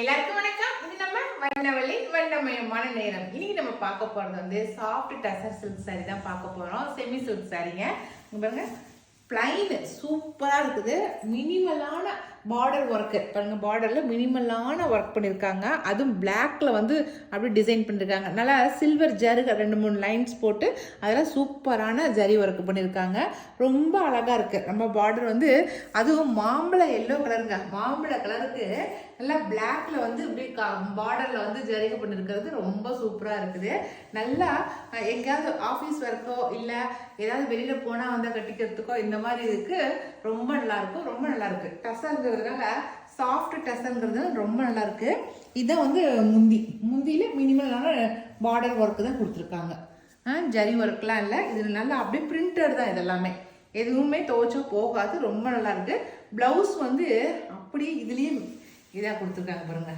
எல்லாருக்கும் வணக்கம். இது நம்ம வண்ணவழி வண்ணமயமான நேரம். இன்னைக்கு நம்ம பார்க்க போறது வந்து சாஃப்ட் டசர் சில்க் சாரி தான் பார்க்க போறோம். செமி சில்க் சாரிங்க. இங்க பாருங்க, பிளைன் சூப்பரா இருக்குது. மினிமலான பார்டர் ஒர்க்கு பாருங்க, பார்டர்ல மினிமலான ஒர்க் பண்ணியிருக்காங்க. அதுவும் பிளாக்ல வந்து அப்படி டிசைன் பண்ணியிருக்காங்க. நல்லா சில்வர் ஜருக 2-3 லைன்ஸ் போட்டு அதெல்லாம் சூப்பரான ஜரி ஒர்க் பண்ணியிருக்காங்க. ரொம்ப அழகா இருக்கு. நம்ம பார்டர் வந்து அதுவும் மாம்பழ எல்லோ கலருங்க. மாம்பழ கலருக்கு நல்லா பிளாக்ல வந்து இப்படி பார்டர்ல வந்து ஜரிகை பண்ணிருக்கிறது ரொம்ப சூப்பரா இருக்குது. நல்லா எங்கேயாவது ஆஃபீஸ் ஒர்க்கோ இல்ல ஏதாவது வெளியில போனா வந்து கட்டிக்கிறதுக்கோ இந்த மாதிரி இதுக்கு ரொம்ப நல்லா இருக்கும். ரொம்ப நல்லா இருக்கு. டசர்ங்கிறதுனால சாஃப்ட் டசர்ங்கிறது ரொம்ப நல்லா இருக்கு. இதான் வந்து முந்தியில மினிமலான பார்டர் ஒர்க் தான் கொடுத்துருக்காங்க. ஜரி ஒர்க்லாம் இல்லை. இது நல்லா அப்படியே பிரிண்டட் தான். இதெல்லாமே எதுவுமே துவைச்சா போகாது. ரொம்ப நல்லா இருக்கு. பிளவுஸ் வந்து அப்படியே இதுலயே இதாக கொடுத்துருக்காங்க பாருங்க,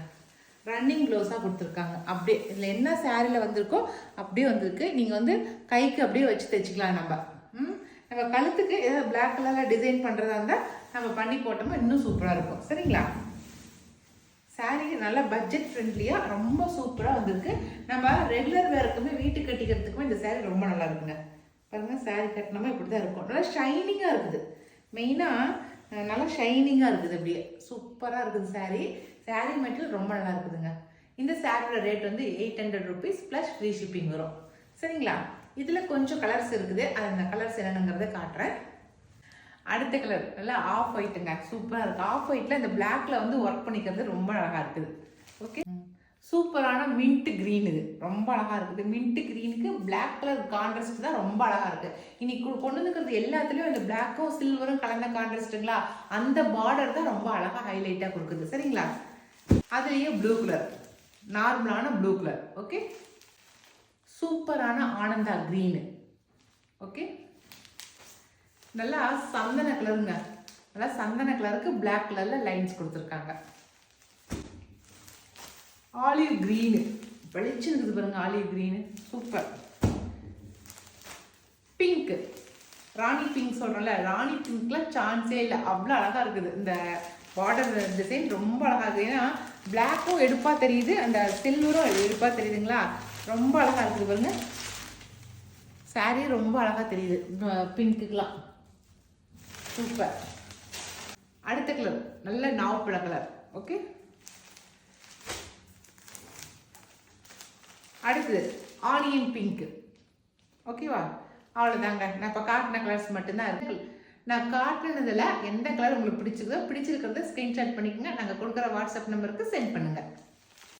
ரன்னிங் ப்ளவுஸாக கொடுத்துருக்காங்க. அப்படியே இதில் என்ன சாரியில் வந்திருக்கோ அப்படியே வந்திருக்கு. நீங்கள் வந்து கைக்கு அப்படியே வச்சு தைச்சிக்கலாம். நம்ம கழுத்துக்கு ஏதாவது பிளாக் கலரில் டிசைன் பண்ணுறதா இருந்தால் நம்ம பண்ணி போட்டோம்னா இன்னும் சூப்பராக இருக்கும். சரிங்களா? சாரீ நல்லா பட்ஜெட் ஃப்ரெண்ட்லியாக ரொம்ப சூப்பராக வந்திருக்கு. நம்ம ரெகுலர் வேருக்குமே வீட்டு கட்டிக்கிறதுக்குமே இந்த சாரீ ரொம்ப நல்லா இருக்குங்க. பாருங்கள், சாரீ கட்டினோமா இப்படி தான் இருக்கும். நல்லா ஷைனிங்காக இருக்குது. மெயினாக நல்லா ஷைனிங்காக இருக்குது. அப்படியே சூப்பராக இருக்குது சாரீ. சாரீ மெட்டீரியல் ரொம்ப நல்லா இருக்குதுங்க. இந்த சாரியோட ரேட் வந்து 800 ருபீஸ் ப்ளஸ் ஃப்ரீ ஷிப்பிங் வரும். சரிங்களா? இதில் கொஞ்சம் கலர்ஸ் இருக்குது. அது அந்த கலர்ஸ் என்னங்கிறத காட்டுறேன். அடுத்த கலர் நல்லா ஆஃப் ஒயிட்டுங்க. சூப்பராக இருக்குது. ஆஃப் ஒயிட்டில் இந்த பிளாக்ல வந்து ஒர்க் பண்ணிக்கிறது ரொம்ப அழகாக இருக்குது. ஓகே, சூப்பரான மின்ட் கிரீன். இது ரொம்ப அழகா இருக்குது. மின்ட் கிரீனுக்கு பிளாக் கலர் கான்ட்ராஸ்ட் தான் ரொம்ப அழகா இருக்கு. இன்னைக்கு கொண்டு வந்துக்கிறது எல்லாத்துலயும் இந்த பிளாக்கும் சில்வரும் கலந்த கான்ட்ராஸ்ட்டுங்களா, அந்த பார்டர் தான் ரொம்ப அழகா ஹைலைட்டா கொடுக்குது. சரிங்களா? அதுலயே ப்ளூ கலர், நார்மலான ப்ளூ கலர். ஓகே, சூப்பரான ஆனந்தா கிரீன். ஓகே, நல்லா சந்தன கலருங்க. நல்லா சந்தன கலருக்கு பிளாக் கலர்ல லைன்ஸ் கொடுத்துருக்காங்க. ஆலிவ் கிரீனு வெளிச்சம் இருக்குது பாருங்க. Olive green super. பிங்க், ராணி பிங்க் சொல்றோம்ல, ராணி பிங்க்ல சான்ஸே இல்லை. அவ்வளோ அழகா இருக்குது. இந்த பார்டர் டிசைன் ரொம்ப அழகா இருக்குது. ஏன்னா பிளாக்கும் எடுப்பா தெரியுது, அந்த சில்வரும் எடுப்பா தெரியுதுங்களா. ரொம்ப அழகா இருக்குது பாருங்க. சாரி ரொம்ப அழகா தெரியுது பிங்க்குலாம். சூப்பர். அடுத்த கலர் நல்ல நாவப்பழ கலர். ஓகே, அடுத்தது ஆனியன் பிங்க். ஓகேவா? அவ்வளோதாங்க. நான் இப்போ காட்டின கலர்ஸ் மட்டும்தான் இருக்கு. நான் காட்டினதில் எந்த கலர் உங்களுக்கு பிடிச்சிருக்கிறத ஸ்க்ரீன்ஷாட் பண்ணிக்கோங்க. நாங்கள் கொடுக்குற வாட்ஸ்அப் நம்பருக்கு சென்ட் பண்ணுங்கள்.